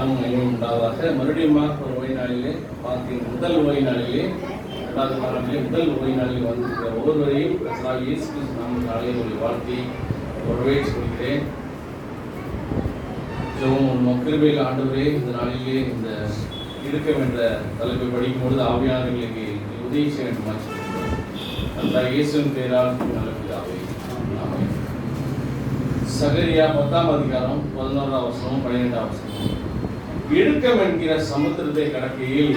நாமும் நினைவும் உண்டாவதாக. மறுபடியும் ஒரு ஓய்வு நாளிலே பார்த்தீங்க, முதல் ஓய்வு நாளிலே, இரண்டாவது நாளிலே, முதல் ஓய்வு நாளில் வந்திருக்கிற ஒவ்வொருவரையும் இயேசு கிறிஸ்து நாமத்தினாலே உங்களை வாழ்த்தி வரவேற்று கொடுக்கிறேன். கிருபையில் ஆண்டவரே, இந்த நாளிலே இந்த இடுக்கம் என்ற தலைப்பை படிக்கும் பொழுது ஆவியானவர்களுக்கு உதவி செய்ய வேண்டுமாச்சு அந்த இயேசுவின் பெயரால் நல்ல பிதாவே. ஆமென். சகரியா 10ஆம் அதிகாரம் 11ஆம் வசனம் 12ஆம் வசனம். இடுக்கம் என்கிற சமுத்திரத்தை கடக்கையில்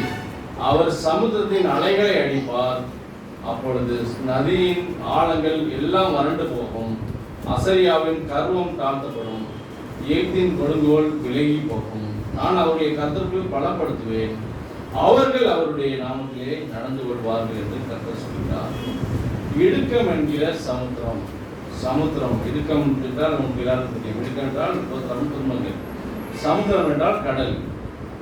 அவர் சமுத்திரத்தின் அலைகளை அடிப்பார். அப்பொழுது நதியின் ஆழங்கள் எல்லாம் வறண்டு போகும். அசரியாவின் கர்வம் தாழ்த்தப்படும். எகிப்தின் கொடுங்கோல் விலகி போகும். நான் அவர்களை கர்த்தருக்குள் பலப்படுத்துவேன். அவர்கள் அவருடைய நாமத்திலே நடந்து கொள்வார்கள் என்று கர்த்தர் சொல்கிறார். இடுக்கம் என்கிற சமுத்திரம். சமுத்திரம் இடுக்கம் என்றால் நமக்கு எல்லாரும் தெரியும். இடுக்கம் என்றால் துன்பங்கள். சமுத்திரம் என்றால் கடல்.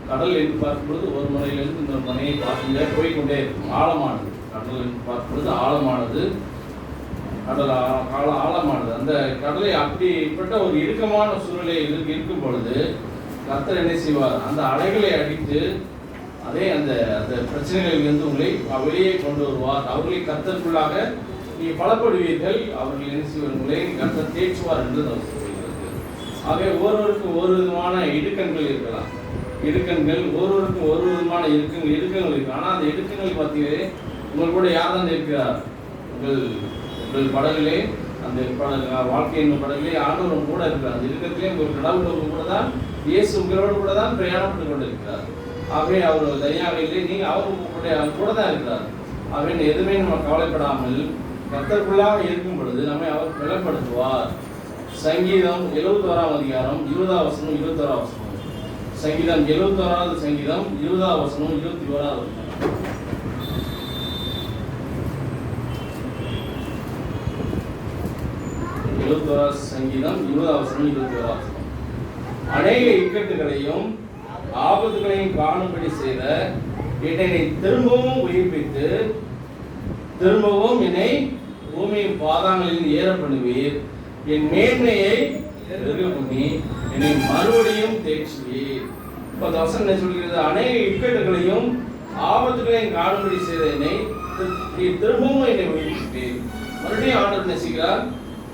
கடல் என்று பார்க்கும்பொழுது ஒரு முனையிலிருந்து இன்னொரு முனையை பார்த்துட்டே போய்கொண்டே இருக்கும். ஆழமானது. கடல் என்று பார்க்கும்பொழுது ஆழமானது. கடல் ஆழமானது. அந்த கடலை அப்படிப்பட்ட ஒரு இறுக்கமான சூழ்நிலை இருக்கும் பொழுது கர்த்தர் என்ன செய்வார்? அந்த அலைகளை அடித்து அதே அந்த அந்த பிரச்சனைகளிலிருந்து உங்களை வெளியே கொண்டு வருவார். அவர்களை கர்த்தருக்குள்ளாக நீங்கள் பலப்படுவீர்கள். அவர்கள் என்ன செய்வார்களை கர்த்தர் தேய்ச்சுவார் என்று சொல்கிறது. ஆகவே ஒவ்வொருவருக்கும் ஒரு விதமான இடுக்கண்கள் இருக்கலாம். இடுக்கண்கள் ஒவ்வொருவருக்கும் ஒரு விதமான இடுக்கங்கள் இருக்கு. ஆனால் அந்த இடுக்கங்கள் பார்த்தீங்கன்னா உங்கள் கூட யார் தான் இருக்கிறார்? உங்கள் படகுலே, அந்த வாழ்க்கையின் படகுலே ஆண்டவரும் கூட இருக்கிறார். அந்த இடுக்கத்திலே உங்கள் கடவுளோடு கூட தான், இயேசு உங்களோடு கூட தான் பிரயாணப்பட்டு கொண்டு இருக்கிறார். ஆகவே அவர் தனியாக இல்லை, நீங்கள் அவரும் கூட தான் இருக்கிறார். ஆகவே எதுவுமே நம்ம கவலைப்படாமல் கர்த்தருக்குள்ளாக இருக்கும் பொழுது நம்மை அவர் பலப்படுத்துவார். சங்கீதம் 71ஆம் அதிகாரம் 20ஆம் வசனம் 21ஆம் வசனம். சங்கீதம் 71ஆவது சங்கீதம் 20ஆம் வசனம் 21ஆவது வசனம். சங்கீதம் 20ஆம் வசனம் 21ஆம் வசனம். அநேக இக்கட்டுகளையும் ஆபத்துகளையும் காணும்படி செய்த என்னை திரும்பவும் உயிர்ப்பித்து திரும்பவும் என்னை பூமியின் பாதாங்களில் ஏற பண்ணுவீர். என் மேன்மையை பண்ணி என்னை மறுபடியும் தேய்ச்சுவீர். இப்போ வசனம் என்ன சொல்கிறது? அநேக இக்கட்டுகளையும் ஆபத்துகளையும் காணும்படி செய்த என்னை திரும்பவும் என்னை உயிர்ப்பிப்பீர். மறுபடியும் ஆண்டவர் நேசிக்கிறார்.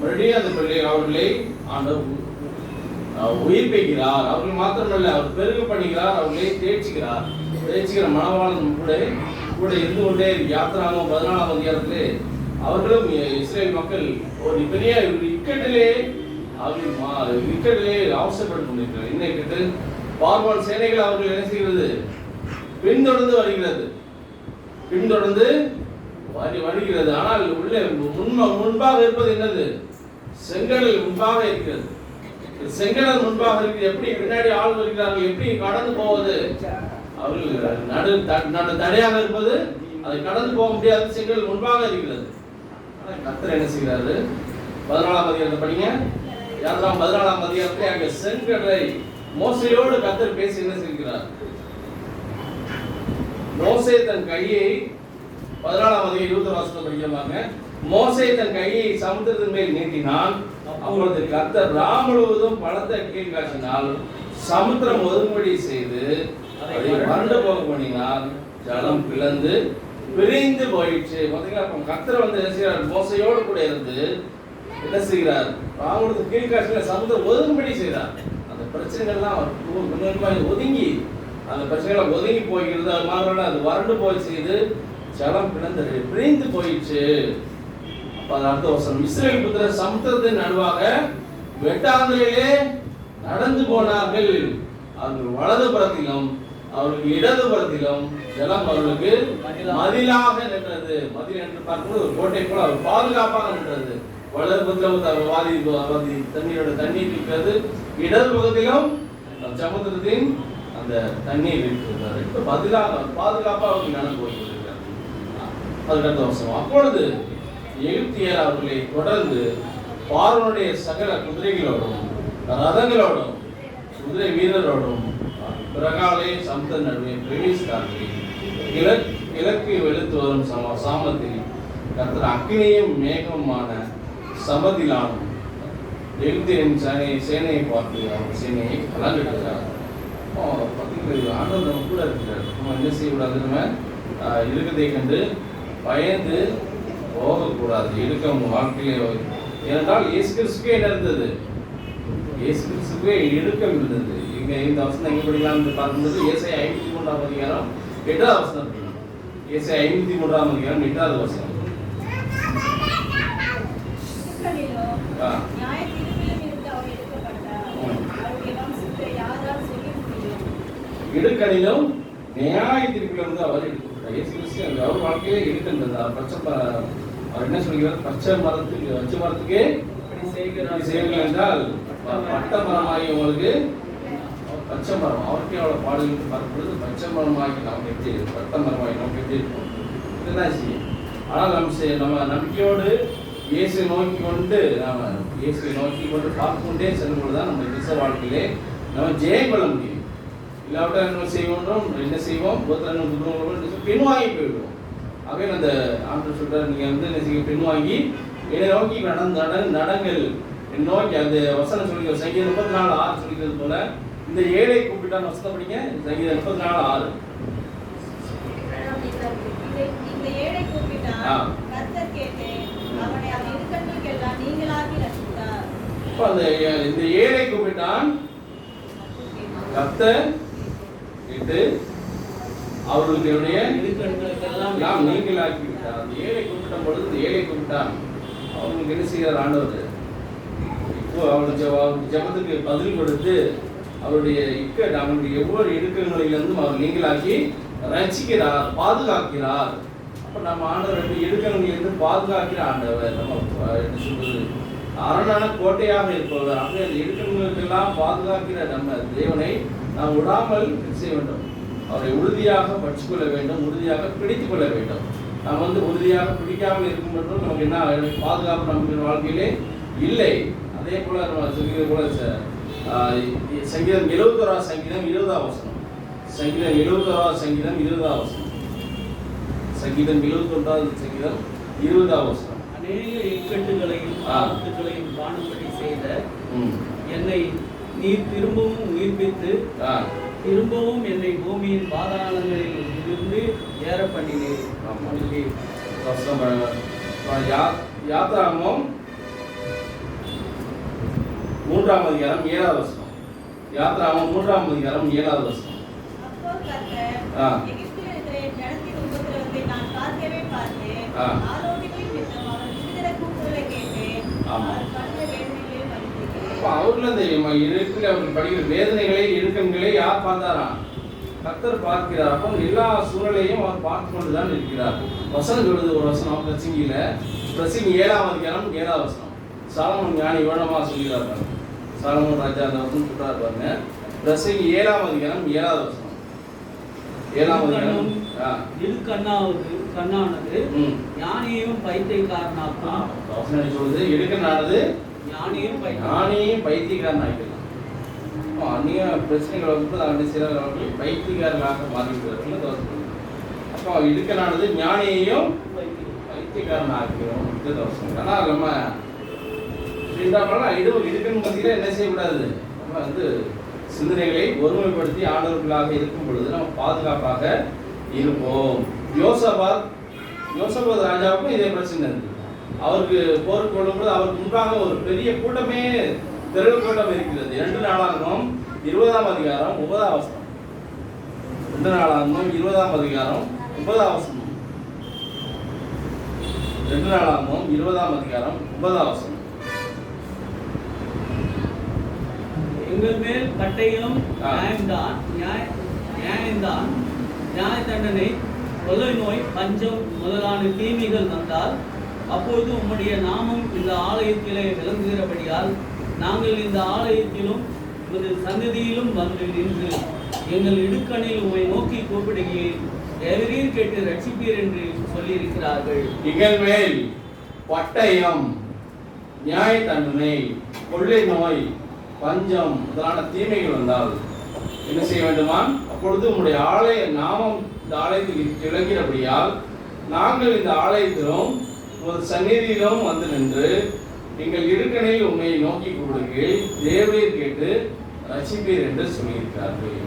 மறுபடியும் அந்த பிள்ளை அவர்களை ஆண்டவர் உயிர்ப்பிக்கிறார். அவர்கள் மாத்திரமல்ல, அவர் பெருக பண்ணுகிறார். அவர்களை தேய்ச்சிக்கிற மனவாளன் கூட இருந்து கொண்டே யாத்திராகம் 14ஆம் அதிகாரத்திலே அவர்களும் இஸ்ரேல் மக்கள் ஒரு பெரிய இக்கட்டிலே அவசரப்பட்டு கொண்டிருக்கிறார். என்ன இக்கட்டு? பார்வோன் சேனைகள் அவர்கள் என்ன செய்கிறது? பின்தொடர்ந்து வருகிறது. ஆனால் உள்ளே முன்பாக இருப்பது என்னது? செங்கடல் முன்பாக இருக்கிறது. செங்கடல் முன்பாக இருக்கிறது. எப்படி பின்னாடி ஆள் வருகிறார்கள்? எப்படி கடந்து போவது? அவர்கள் தடையாக இருப்பது, அதை கடந்து போக முடியாது. செங்கடல் முன்பாக இருக்கிறது. கர்த்தர் என்ன செய்கிறாரு? 14ஆம் அதிகாரத்தை படிங்க. யாத்திராகம் 14ஆம் அதிகாரத்தை அங்கே செங்கடலை மோசையோடு கர்த்தர் பேசி என்ன செய்கிறார்? மோசே தன் கையை 14ஆம் அதிகாரம் 20ஆம் வசனத்தை படிக்கிறோமாங்க. மோசே தன் கையை சமுத்திரத்தின் மேல் நீட்டினான். அப்பொழுது கர்த்தர் ராம் முழுவதும் பலத்த கீழ் காய்ச்சினால் சமுத்திரம் ஒதுங்கும்படி செய்து அதை வறண்டு போக பண்ணினார். ஜலம் பிளந்து பிரிந்து போயிடுச்சு. பார்த்தீங்களா? கர்த்தர் வந்து என்ன செய்கிறார்? மோசையோடு கூட இருந்து என்ன செய்கிறார்? ராமுடைய கீழ் காய்ச்சல சமுத்திரம் ஒதுங்கும்படி செய்தார். அந்த பிரச்சனைகள்லாம் ஒதுங்கி, அந்த பிரச்சனைகளை ஒதுங்கி போய்கிறது. அது மாதிரி அது வறண்டு போய் செய்து ஜலம் பிரிந்து போயிடுச்சு. அடுத்த வசனம். இஸ்ரவேல் புத்திரர் சமுத்திரத்தின் நடுவாக வெட்டாந்தரையிலே நடந்து போனார்கள். அவர்கள் வலது புறத்திலும் அவர்களுக்கு இடது புறத்திலும் ஜலம் அவர்களுக்கு மதிலாக நின்றது. மதில் என்று பார்க்கும்போது ஒரு கோட்டை போல அவர் பாதுகாப்பாக நின்றது. வலது புறத்திலும் தண்ணீர் இருக்கிறது, இடது பக்கத்திலும் சமுத்திரத்தின் அந்த தண்ணீர் இருக்கிறது. பாதுகாப்பாக அவர்கள் நடந்து போய்கிறார்கள். அதுக்கு அடுத்த வசனம். அப்பொழுது எகிப்தியர் அவர்களை தொடர்ந்து பார்வோனுடைய சகல குதிரைகளோடும் ரதங்களோடும் குதிரை வீரரோடும் பிறகாலே சமுத்திர நடுவே பிரவேசித்தார்கள். கிழக்கு வெளுத்து வரும் சாமத்தில் கர்த்தர் அக்கினியும் மேகமான சமதிலானும் எகிப்தியரின் சேனையை பார்த்து அவர் சேனையை கலந்துகிறார். பார்த்தீங்கன்னா ஆண்டவர் நம்ம கூட இருக்கிறார். நம்ம என்ன செய்யக்கூடாது? நம்ம இருக்கத்தை கண்டு பயந்து போகக்கூடாது. இடுக்கம் வாழ்க்கையில ஏனென்றால் இயேசு கிறிஸ்துக்கே என்ன இருந்தது? இயேசு கிறிஸ்துவே இடுக்கம் இருந்தது. இங்க இந்த வசனம் எங்க படிக்கலாம்னு பார்க்கும்போது ஏசாயா 53ஆம் அதிகாரம் 8ஆவது வசனம் படிக்கணும். ஏசாயா 53ஆம் அதிகாரம் 8ஆவது வசனம். இடுக்கணிலும் நியாய தீர்ப்பிலிருந்து அவர் எடுக்கப்பட்டார். இயேசு கிறிஸ்து அவர் வாழ்க்கையிலே இடுக்கின்றது. அவர் என்ன சொல்கிறார்? பச்சை மரத்துக்கே செய்கிறார் என்றால் பட்ட மரமாகி உங்களுக்கு பச்சை மரம் அவருக்கே அவ்வளோ பாடுகளுக்கு பார்க்கும்பொழுது பச்சை மரமாகி நமக்கு எப்படி இருக்கும்? பட்ட மரமாகி நமக்கு எப்படி இருக்கும்? இதுதான் செய்யும். ஆனால் நம்ம நம்பிக்கையோடு இயேசு நோக்கி கொண்டு இயேசுவை நோக்கி கொண்டு பார்த்து கொண்டே செல்லும்பொழுது தான் நம்ம கிறிஸ்தவ வாழ்க்கையிலே நம்ம ஜெயம் கொள்ள முடியும். இல்லாவிட்டால் என்ன செய்வோம்? பின்வாங்கி போயிடுவோம். ஆகவே அந்த ஆண்டு சொல்றாரு, நீங்க என்ன செய்ய? பின்வாங்கி என்னை நோக்கி நடங்கள் நோக்கி. அந்த வசனம் சொல்லி சங்கீதம் 34:6 சொல்லிக்கிறது போல இந்த ஏழை கூப்பிட்டான்னு வசனம் படிங்க. சங்கீதம் 34:6. இந்த ஏழை கூப்பிட்டான், கர்த்தர் கேட்டு அவர்களுடைய இடுக்கண்களுக்கெல்லாம் நீங்களாக்கி விட்டார். அந்த ஏழை கூப்பிட்ட பொழுது இந்த ஏழை கூப்பிட்டான். அவங்களுக்கு என்ன செய்கிறார் ஆண்டவர்? இப்போ அவருடைய ஜெபத்துக்கு பதில் கொடுத்து அவருடைய அவருடைய ஒவ்வொரு இடுக்கங்களிலிருந்தும் அவர் நீங்களாக்கி ரட்சிக்கிறார், பாதுகாக்கிறார். அப்போ நம்ம ஆண்டவர் இடுக்கங்களிலிருந்து பாதுகாக்கிற ஆண்டவர். நம்ம என்ன சொல்வது? அரணான கோட்டையாக இருப்பவர். ஆக அந்த இடுக்கங்களுக்கெல்லாம் பாதுகாக்கிற நம்ம தேவனை நாம் விடாமல் செய்ய வேண்டும். அவரை உறுதியாக பற்றிக்கொள்ள வேண்டும், உறுதியாக பிடித்துக் கொள்ள வேண்டும். நாம் உறுதியாக பிடிக்காமல் இருக்கும் மட்டும் நமக்கு என்ன பாதுகாப்பு நம்ம வாழ்க்கையிலே இல்லை. அதே போல நம்ம சொல்கிறது போல சங்கீதம் 71 சங்கீதம் 20ஆம் வசனம். சங்கீதம் 71 சங்கீதம் 20ஆம் வசனம். சங்கீதம் 71 சங்கீதம் 20ஆம் வசனம். அநேக இக்கட்டுகளையும் ஆபத்துகளையும் காணும்படி செய்த என்னை நீர் திரும்பவும் உயிர்ப்பித்து திரும்பவும் என்னை பூமியின் பாதாளங்களில் இருந்து ஏற பண்ணினேன். யாத்ராகமம் 3ஆம் அதிகாரம் 7ஆவது வசனம். யாத்ராகமம் 3ஆம் அதிகாரம் 7ஆவது வசனம். அவர்கள் படிக்கிற வேதனைகளை இடுக்கங்களை யார் பார்த்தாராம்? கர்த்தர் பார்க்கிறார். அப்போ எல்லா சூழலையும் அவர் பார்த்து கொண்டுதான் இருக்கிறார். வசனம் சொல்றது ஒரு வசனம் பிரசங்கியில 7ஆம் அதிகாரம் 7ஆவது வசனம். சாலமோன் ஞானி விவரமா சொல்கிறார். சாலமோன் ராஜா அந்த வசனம் சொல்றாரு பாருங்க. பிரசங்கி 7ஆம் அதிகாரம் 7ஆவது வசனம். 7ஆம் அதிகாரம் கண்ணானது ஞானியையும் பைத்தியக்காரனாக்கும். வசனம் சொல்றது இடுக்கனானது ஞானியையும் பைத்தியக்காரனாக்கலாம். அந்நிய பிரச்சனைகளை வந்து சிலர்கள் பைத்தியக்காரர்களாக மாறிவிடுவார்கள். அப்போ இடுக்கனானது ஞானியையும் பைத்தியக்காரன் ஆக்கிறோம். ஆனால் நம்ம இடுக்கன் பத்தியில என்ன செய்யக்கூடாது? நம்ம சிந்தனைகளை ஒருமைப்படுத்தி ஆண்டவர்களாக இருக்கும் பொழுது நம்ம பாதுகாப்பாக இருப்போம். யோசபாத் ராஜாவுக்கும் இதே பிரச்சனை இருக்கு. அவருக்கு போருக்கு கொள்ளும்போது அவருக்கு முன்பாக ஒரு பெரிய கூட்டமே திரள் கூட்டம் இருக்கிறது. 2 நாளாகமம் 20ஆம் அதிகாரம் 9ஆம் வசனம். 2 நாளாகமம் 20ஆம் அதிகாரம் 9ஆம் வசனம். 2 நாளாகமம் 20ஆம் அதிகாரம் 9ஆம் வசனம். எங்கள் மேல் கட்டையும் நியாயம்தான், நியாய தண்டனை, கொள்ளை நோய், பஞ்சம் முதலான தீமைகள் வந்தால் அப்பொழுது உம்முடைய நாமம் இந்த ஆலயத்திலே விளங்குகிறபடியால் நாங்கள் இந்த ஆலயத்திலும் உமது சன்னதியிலும் வந்து நின்று எங்கள் இடுக்கணில் உம்மை நோக்கி கூப்பிடுகிறேன், எவரீர் கேட்டு ரட்சிப்பீர் என்று சொல்லியிருக்கிறார்கள். எங்கள் மேல் பட்டயம், நியாய தண்டனை, கொள்ளை நோய், பஞ்சம் முதலான தீமைகள் வந்தால் என்ன செய்ய வேண்டுமா? அப்பொழுது உங்களுடைய ஆலய நாமம் இந்த ஆலயத்தில் விளங்கிறபடியால் நாங்கள் இந்த ஆலயத்திலும் ஒரு சந்நிதியிலும் வந்து நின்று எங்கள் இடுக்கணில் உண்மையை நோக்கி கூப்பிடுங்கள், தேவரீர் கேட்டு ரட்சிப்பீர் என்று சொல்லியிருக்கிறார்கள்.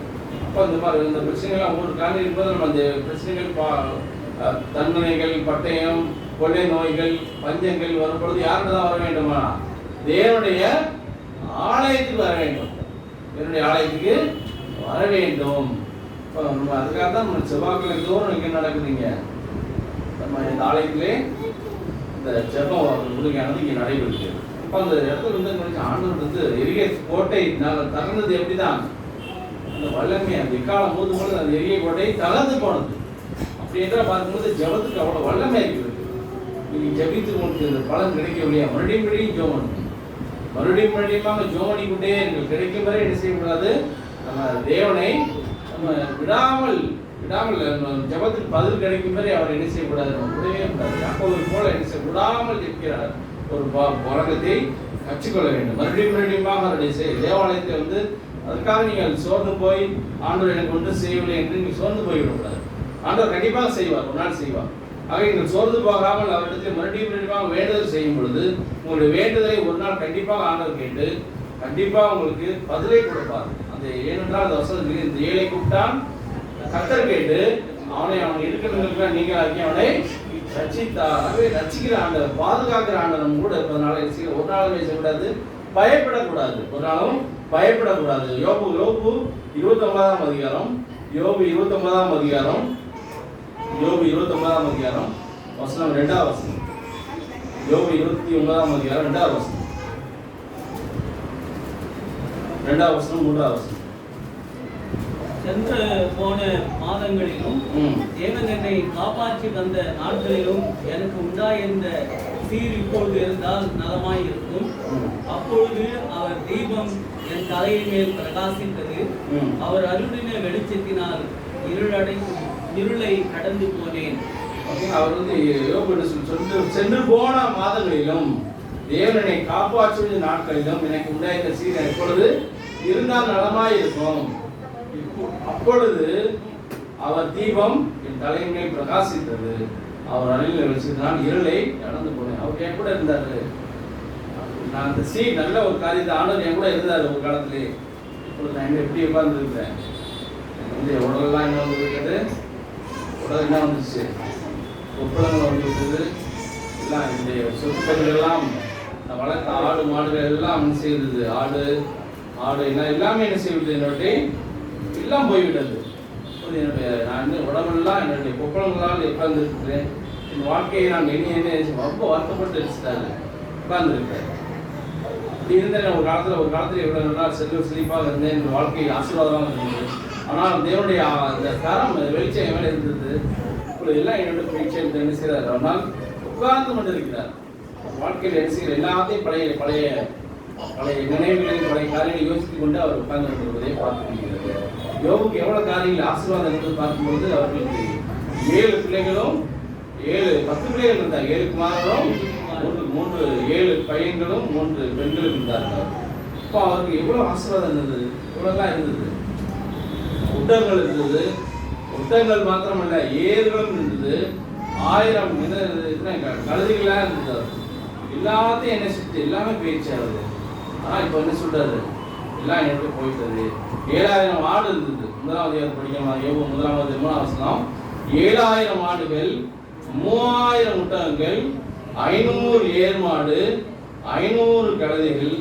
அப்போ இந்த மாதிரி இந்த பிரச்சனைகள்லாம் ஒரு காரணம் இருக்கும்போது நம்ம அந்த பிரச்சனைகள் தண்டனைகள், பட்டயம், கொள்ளை நோய்கள், பஞ்சங்கள் வரும்பொழுது யார்கிட்ட தான் வர வேண்டுமா? தேவனுடைய ஆலயத்துக்கு வர வேண்டும். தேவனுடைய ஆலயத்துக்கு வர வேண்டும். அதுக்காக தான் நம்ம செவ்வாய்க்கிழமை தோறும் இங்கே நடக்குதுங்க. நம்ம இந்த ஆலயத்திலே இந்த ஜெபம் முழுமையானது இங்கே நடைபெறுது. அப்போ அந்த இடத்துல ஆண்டவர் எரிய கோட்டை தகர்ந்தது எப்படிதான்? அந்த வல்லமை அந்த இக்காலம் போது அந்த எரிய கோட்டை தகர்ந்து போனது. அப்படி என்றால் பார்க்கும்போது ஜெபத்துக்கு அவ்வளோ வல்லமை இருக்குது. நீங்கள் ஜெபித்து உங்களுக்கு இந்த பலன் கிடைக்கவில்லையா? மறுபடியும் ஜெபம் பண்ணுங்க. மறுபடியும் ஜெபம் பண்ணிக்கொண்டே இருக்கு. கிடைக்கும் வரை என்ன செய்யக்கூடாது? நம்ம தேவனை நம்ம விடாமல் ஜெபத்துக்கு பதில் கிடைக்கும் வரை அவர் என்ன செய்யக்கூடாது? நம்ம விடவே கூடாது. அப்போ ஒரு போல என்ன செய்ய விடாமல் இருக்கிறார். ஒரு பழக்கத்தை கற்றுக்கொள்ள வேண்டும். மறுபடியும் அவருடைய தேவாலயத்தை அதுக்காக நீங்கள் சோர்ந்து போய் ஆண்டவர் எனக்கு ஒன்றும் செய்யவில்லை என்று நீங்கள் சோர்ந்து போய்விடக்கூடாது. ஆண்டவர் கண்டிப்பாக செய்வார், ஒரு நாள் செய்வார். ஆக நீங்கள் சோர்ந்து போகாமல் அவரிடத்தில் மறுபடியும் வேண்டுதல் செய்யும் பொழுது உங்களுடைய வேண்டுதலை ஒரு நாள் கண்டிப்பாக ஆண்டவர் கேட்டு கண்டிப்பாக உங்களுக்கு பதிலை கொடுப்பார். அந்த ஏனென்றால் அந்த வசனத்தில் இந்த ஏழை கூப்பிட்டான் கர்த்தர் கேட்டு அவன் இருக்கிறவங்களுக்கு நீங்கள் ஆக்கி அவனை ரட்சித்தார். ஆகவே ரட்சிக்கிற ஆண்டவர், பாதுகாக்கிற ஆண்டவர் நம்ம கூட இருப்பதனால ஒரு நாளும் செய்யக்கூடாது, பயப்படக்கூடாது. ஒரு நாளும் பயப்படக்கூடாது. யோபு 29ஆம் அதிகாரம், யோபு 29ஆம் அதிகாரம், யோபு 29ஆம் அதிகாரம் வசனம் 2ஆம் வசனம். யோபு 29ஆம் அதிகாரம் 2ஆம் வசனம், 2ஆம் வசனம் 3ஆம் வசனம். சென்று போன மாதங்களிலும் தேவன் என்னை காப்பாற்றி வந்த நாட்களிலும் எனக்கு உண்டாயிருந்த சீர் இப்பொழுது இருந்தால் நலமாய் இருக்கும். அப்பொழுது அவர் தீபம் என் தலையின் மேல் பிரகாசித்தது. அவர் அருளின வெளிச்சத்தினால் இருளை கடந்து போனேன். அவர் சென்று போன மாதங்களிலும் தேவனை காப்பாற்றுவது நாட்களிலும் எனக்கு உண்டாயிருந்த சீர் எப்பொழுது இருந்தால் நலமாய் இருக்கும். அப்பொழுது அவர் தீபம் என் தலையின் மேல் பிரகாசித்தது. அவர் அருளின வெளிச்சத்தினால் இருளை கடந்து போனேன். அவர் என் கூட இருந்தாரு. நான் அந்த சீர் நல்ல ஒரு காரியத்தை ஆண்டவர் என் கூட இருந்தார் ஒரு காலத்திலே. இப்பொழுது நான் எப்படி உட்கார்ந்து இருக்கிறேன்? உடலெல்லாம் என்ன வந்து விட்டது? உடல் என்ன வந்துச்சு? ஒப்பளங்கள் வந்து விட்டது. எல்லாம் என்னுடைய சொத்துக்கள் எல்லாம் நான் வளர்த்த ஆடு மாடுகள் எல்லாம் என்ன செய்தது? ஆடு எல்லாமே என்ன செய்வது? என்னுடைய எல்லாம் போய்விட்டது. நான் உடம்பெல்லாம் என்னுடைய கொப்பளங்களால் உட்கார்ந்து இருக்கிறேன். என் வாழ்க்கையை நான் என்ன ரொம்ப வருத்தப்பட்டு வச்சுட்டாரு உட்கார்ந்துருக்கேன். அப்படி இருந்தேன். ஒரு காலத்தில் எவ்வளவு நல்லா செழிப்பாக இருந்தேன். என் வாழ்க்கை ஆசீர்வாதமாக இருந்தது. ஆனால் தேவனுடைய அந்த கரம் வெளிச்சம் என் மேலே இருந்தது. இப்பொழுது எல்லாம் என்னோட வெளிச்சம் என்ன செய்கிறார்? ஆனால் உட்கார்ந்து கொண்டு இருக்கிறார். வாழ்க்கையில் என்ன செய்கிற எல்லாத்தையும் பழைய நினைவுகளையும் பழைய காரியங்களை யோசித்துக் கொண்டு அவர் உட்கார்ந்து கொண்டிருப்பதை பார்க்க முடிகிறது. யோபுக்கு எவ்வளவு காரியங்கள் ஆசீர்வாதம் என்று பார்க்கும்போது அவர்களுக்கு 7 பிள்ளைகளும் 10 பிள்ளைகள் இருந்தார். 7 குமாரரும் 7 பையன்களும் 3 பெண்களும் இருந்தார்கள். இப்போ அவருக்கு எவ்வளவு ஆசீர்வாதம் இருந்தது, எவ்வளவுலாம் இருந்தது. ஒட்டகங்கள் இருந்தது. ஒட்டகங்கள் மாத்திரமல்ல, ஏர்களும் இருந்தது. 1000 கழுதைகளா இருந்தது. எல்லாத்தையும் என்ன சுற்றி எல்லாமே போயிடுச்சு அவரு. ஆனால் இப்போ என்ன சொல்றாரு? எல்லாம் எனக்கு போயிட்டது. 7000 ஆடு இருந்தது. 1ஆவது படிக்கலாம். யோபு 1ஆவது 3ஆம் வசனம். 7000 ஆடுகள், 3000 ஒட்டகங்கள், 500 ஏர் மாடு, 500 கழுதைகள்,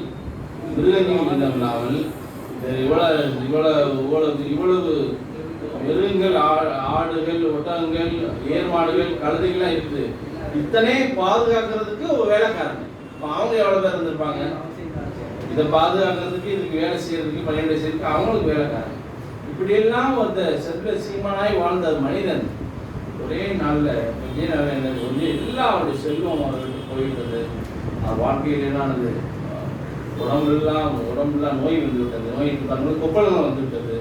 மிருகங்கள் இல்லாமல் இவ்வளவு மிருகங்கள், ஆடுகள், ஒட்டகங்கள், ஏர் மாடுகள், கழுதைகள்லாம் இருக்குது. இத்தனை பாதுகாக்கிறதுக்கு ஒரு வேலைக்காரன். அவங்க எவ்வளவு பேர் இருந்திருப்பாங்க? இதை பாதுகாக்கிறதுக்கு, இதுக்கு வேலை செய்யறதுக்கு, பணியிடை செய்யறதுக்கு அவங்களுக்கு வேலைக்காரன். இப்படியெல்லாம் ஒரு செல்வ சீமானாய் வாழ்ந்த மனிதன் ஒரே நாளில் எல்லாம் அவருடைய செல்வம் அவர்களுக்கு போயிட்டது. வாழ்க்கையில் என்னானது? உடம்புலாம் நோய் வந்து விட்டது. நோய்க்கு தங்களுக்கு கொப்பளங்கள் வந்து விட்டது.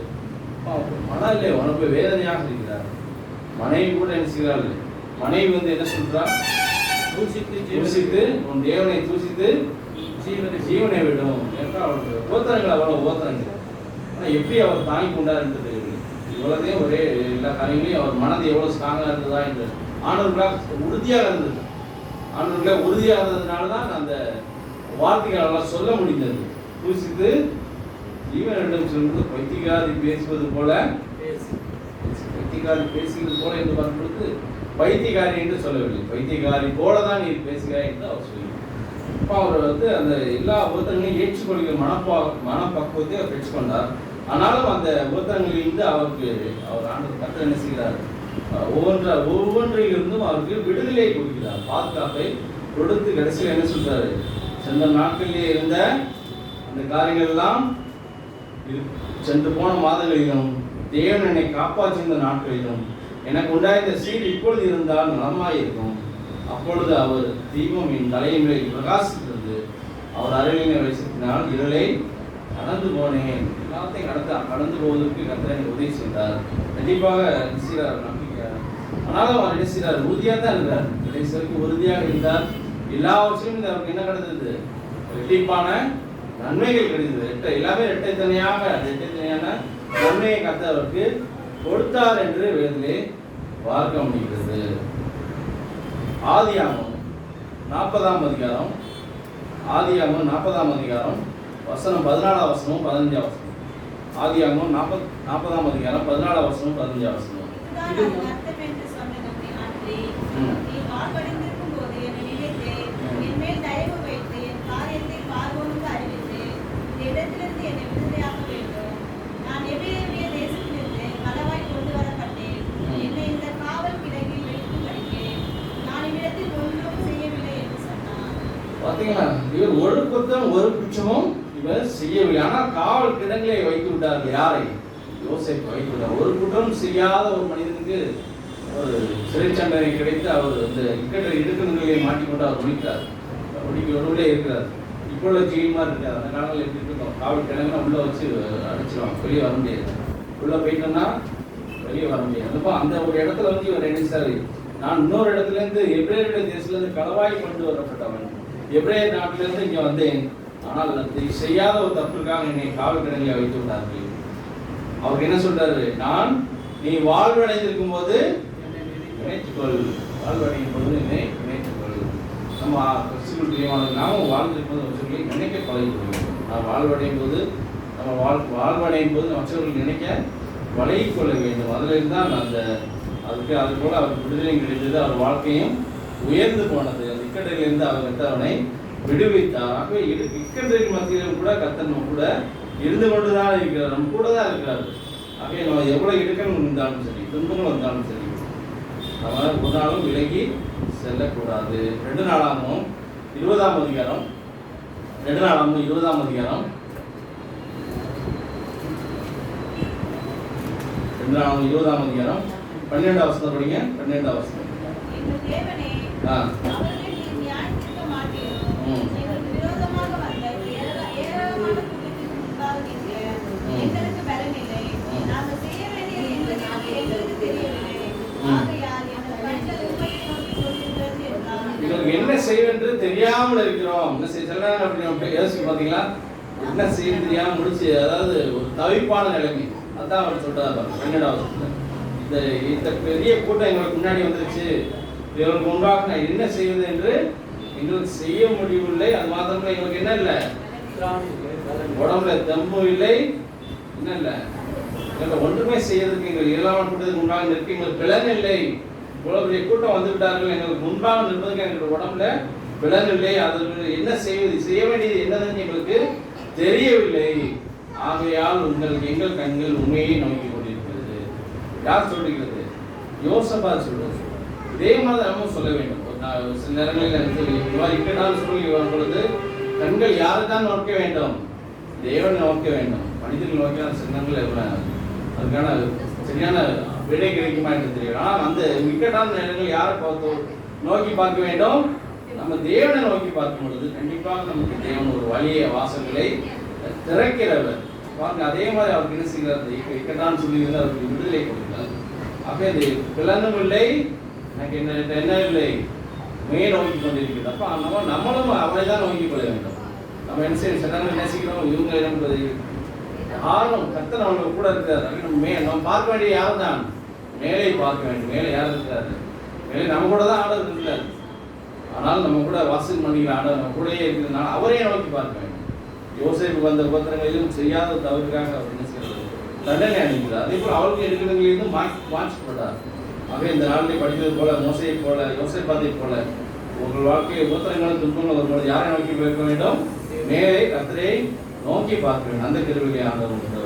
மனதிலே உனக்கு வேதனையாக இருக்கிறார். மனைவி கூட என்ன செய்கிறார்கள்? மனைவி என்ன சொல்றார்? தூசித்து உன் தேவனை தூசித்து ஜீவனை விடும். அவருக்கு ஓத்தனங்கள் அவ்வளவு ஓத்தனங்கள். ஆனால் எப்படி அவர் தாங்கி கொண்டார் என்று தெரியவில்லை. இவ்வளோதையும் ஒரே எல்லா காரியங்களையும் அவர் மனது எவ்வளவு ஸ்ட்ராங்காக இருந்ததா என்று ஆண்டவர்களாக உறுதியாக இருந்தது. ஆண்டவர்களாக உறுதியாக இருந்ததுனால தான் அந்த வார்த்தைகளெல்லாம் சொல்ல முடிந்தது. தூசித்து ஜீவனிடம் சொல்வது பைத்தியக்காரி பேசுவது போல, பைத்தியக்காரி பேசுகிறது போல என்று வரும்பொழுது பைத்தியக்காரி என்று சொல்லவில்லை, பைத்தியக்காரி போல தான் நீ பேசுகிறாய் என்று அவர் சொல்லி. அப்போ அவர் அந்த எல்லா உபத்திரங்களையும் ஏற்றுக்கொள்கிற மனப்பக்குவத்தை அவர் பெற்றுக்கொண்டார். ஆனாலும் அந்த உபத்திரங்களிலிருந்து அவர் ஆண்டவர் கர்த்தர் என்ன செய்கிறார், ஒவ்வொன்றிலிருந்தும் அவருக்கு விடுதலை கொடுக்கிறார், பாதுகாப்பை கொடுத்து கடைசியில் என்ன சொல்றாரு, சென்ற நாட்களிலே இருந்த அந்த காரியங்கள் எல்லாம் சென்று போன மாதங்களிலும் தேவன் என்னை காப்பாற்றிருந்த நாட்களிலும் எனக்கு உண்டாயிருந்த சீடு இப்பொழுது இருந்தால் நலமாயிருக்கும். அப்பொழுது அவர் தீபம் என் தலையின் மேல் பிரகாசிக்கிறது, அவர் அருளினை வயசத்தினால் இருளை கடந்து போனேன். எல்லாத்தையும் கடந்து போவதற்கு கர்த்தர் எனக்கு உதவி செய்தார். கண்டிப்பாக நிச்சயர் நம்பிக்கையார். ஆனாலும் அவர் என்ன செய்கிறார், உறுதியாக தான் இருந்தார், கடைசிக்கு உறுதியாக இருந்தார். எல்லாவற்றிலும் அவருக்கு என்ன கிடைத்தது, ரெட்டிப்பான நன்மைகள் கிடைத்தது. எல்லாமே இரட்டைத்தனையான நன்மையை கர்த்தர் அவருக்கு கொடுத்தார் என்று வேதத்திலே பார்க்க முடிகிறது. ஆதியாகமம் 40ஆம் அதிகாரம், ஆதியாகமம் 40ஆம் அதிகாரம் வசனம் 14ஆம் வசனம் 15ஆம் வசனம். ஆதியாகமம் 40ஆம் அதிகாரம் 14ஆம் வசனம் 15ஆம் வசனம். பார்த்தீங்களா, இவர் ஒரு குற்றம் ஒரு குற்றமும் இவர் செய்யவில்லை. ஆனால் காவல் கிடங்களை வைத்து விட்டார்கள். யாரை? யோசேப்பு வைத்து விட்டார். ஒரு குற்றம் செய்யாத ஒரு மனிதனுக்கு ஒரு சிறை தண்டனை கிடைத்து அவர் இந்த இடுக்கணுகளை மாட்டிக்கொண்டு அவர் முடிக்கிறார். ஒருவரே இருக்கிறார். இப்போ உள்ள ஜெயில் மாதிரி இருக்காது. அந்த காலங்களில் எப்படி இருக்கும், காவல் கிடங்குனா உள்ள வச்சு அடிச்சிருவாங்க, வெளியே வர முடியாது. உள்ள போயிட்டோம்னா வெளியே வர முடியாது. அப்போ அந்த ஒரு இடத்துல இவர் என்ன சார், நான் இன்னொரு இடத்துல இருந்து எபிரேயருடைய தேசத்திலிருந்து களவாய் கொண்டு வரப்பட்டவன், எபிரேயர் நாட்டிலிருந்து இங்கே வந்தேன். ஆனால் செய்யாத ஒரு தப்புக்காக என்னை காவல் கிடங்களை வைத்து விட்டார்கள். அவருக்கு என்ன சொல்றாரு, நீ வாழ்வடைந்திருக்கும் போது நினைத்துக்கொள், வாழ்வடையும் போது என்னை நினைத்துக்கொள். நம்ம நாமும் வாழ்ந்திருப்பது சொல்லி நினைக்க பழகிக்கொள்ளும். நான் வாழ்வடையும் போது வாழ்வடையும் போது மற்றவர்கள் நினைக்க பழகிக்கொள்ள வேண்டும். அதிலிருந்து தான் அது போல அவருக்கு விடுதலை கிடைத்தது. அவர் வாழ்க்கையும் உயர்ந்து போனது. அந்த இக்கட்டிலிருந்து அவர் அவனை விடுவித்தார். ஆகவே இக்கட்டின் மத்தியிலும் கூட கர்த்தர் நம்ம கூட இருந்து கொண்டுதான் இருக்கிறார், நம்ம கூட தான் இருக்கிறார். ஆகவே நம்ம எவ்வளவு இடுக்கணும் இருந்தாலும் சரி, துன்பங்கள் வந்தாலும் சரி, நம்ம ஒரு நாளும் விலகி செல்லக்கூடாது. 2 நாளாகவும் 20ஆம் அதிகாரம் 12ஆம் அதிகாரம் 12ஆம் வசனம் படிங்க. 12ஆம் வசனம். என்ன செய்வென்று தெரியாமல் இருக்கிறோம். என்ன செய்யலாம் அப்படின்னு யோசிச்சு பார்த்தீங்களா, என்ன செய்ய தெரியாம முடிச்சு, அதாவது ஒரு தவிப்பான நிலைமை. அதான் அவர் சொல்றாரு 12ஆவது. இந்த பெரிய கூட்டம் எங்களுக்கு முன்னாடி வந்துருச்சு, இவருக்கு முன்பாக நான் என்ன செய்வது என்று எங்களுக்கு செய்ய முடியவில்லை. அது மாத்திரமே எங்களுக்கு என்ன இல்லை, உடம்புல தெம்பு இல்லை, என்ன இல்லை, எங்களுக்கு ஒன்றுமே செய்யறதுக்கு எங்கள் இயலாமல் கூட்டத்துக்கு முன்பாக நிற்க எங்களுக்கு பிளன் இல்லை. இவ்வளவு பெரிய கூட்டம் வந்து விட்டார்கள், எங்களுக்கு முன்பாக நிற்பதுக்கு எங்களுக்கு உடம்புல பிளன் இல்லை. அது என்ன செய்வது, செய்ய வேண்டியது என்னதுன்னு எங்களுக்கு தெரியவில்லை. ஆகையால் எங்கள் கண்கள் உண்மையை நோக்கி கொண்டிருக்கிறது. யார் சொல்லுகிறது? யோசபாத் சொல்றது. இதே மாதிரி நம்ம சொல்ல வேண்டும். சில நேரங்களில் இக்கட்டான சூழ்நிலை வரும் பொழுது கண்கள் யாரைத்தான் நோக்க வேண்டும்? தேவனை நோக்க வேண்டும். மனிதர்கள் நோக்கியான சின்னங்கள் அதுக்கான சரியான விடை கிடைக்குமா என்று தெரியும். ஆனால் அந்த இக்கட்டான நேரங்கள் யாரை நோக்கி பார்க்க வேண்டும்? நம்ம தேவனை நோக்கி பார்க்கும் பொழுது கண்டிப்பாக நமக்கு தேவன் ஒரு வழியை வாசல்களை திறக்கிறவர். பாருங்க, அதே மாதிரி அவருக்கு என்ன செய்கிறார்? இக்கட்டான சூழ்நிலை அவருக்கு விடுதலை கொடுக்கிறார். அப்போ அது பிளனும் இல்லை, எனக்கு என்ன இல்லை, மே நோக்கி கொண்டிருக்கிறது. அப்போ நம்மளும் அவரை தான் நோக்கி கொள்ள வேண்டும். நம்ம என்ன செய்ய சடங்கு நேசிக்கிறோம், இவங்க என்பது ஆர்வம். கர்த்தர் அவங்க கூட இருக்காரு. நம்ம பார்க்க வேண்டிய யார் தான்? மேலே பார்க்க வேண்டும். மேலே யார் இருக்காரு? மேலே நம்ம கூட தான் ஆர்டர் இருக்காரு. ஆனால் நம்ம கூட வாசல் பண்ணிக்கிற ஆர்டர் நம்ம கூடயே இருக்கிறதுனால அவரையே நோக்கி பார்க்க வேண்டும். யோசேப்பு வந்த உபத்திரங்களிலும் செய்யாத தவறுக்காக அவர் என்ன செய்யறது? தண்டனை அளிக்கிறார். அதே போல் அவருக்கு இருக்கிறவங்களிலிருந்து மாற்றப்பட்டார். ஆக இந்த நாளிலே படித்தது போல, மோசையை போல, யோசேப்பாத்தை போல உங்கள் வாழ்க்கையை உபத்திரங்களும் துன்பங்களும் வரும்போது யாரை நோக்கி பார்க்க வேண்டும்? மேலே கர்த்தரை நோக்கி பார்க்க வேண்டும். அந்த கிருபையை ஆண்டவர் உண்டு.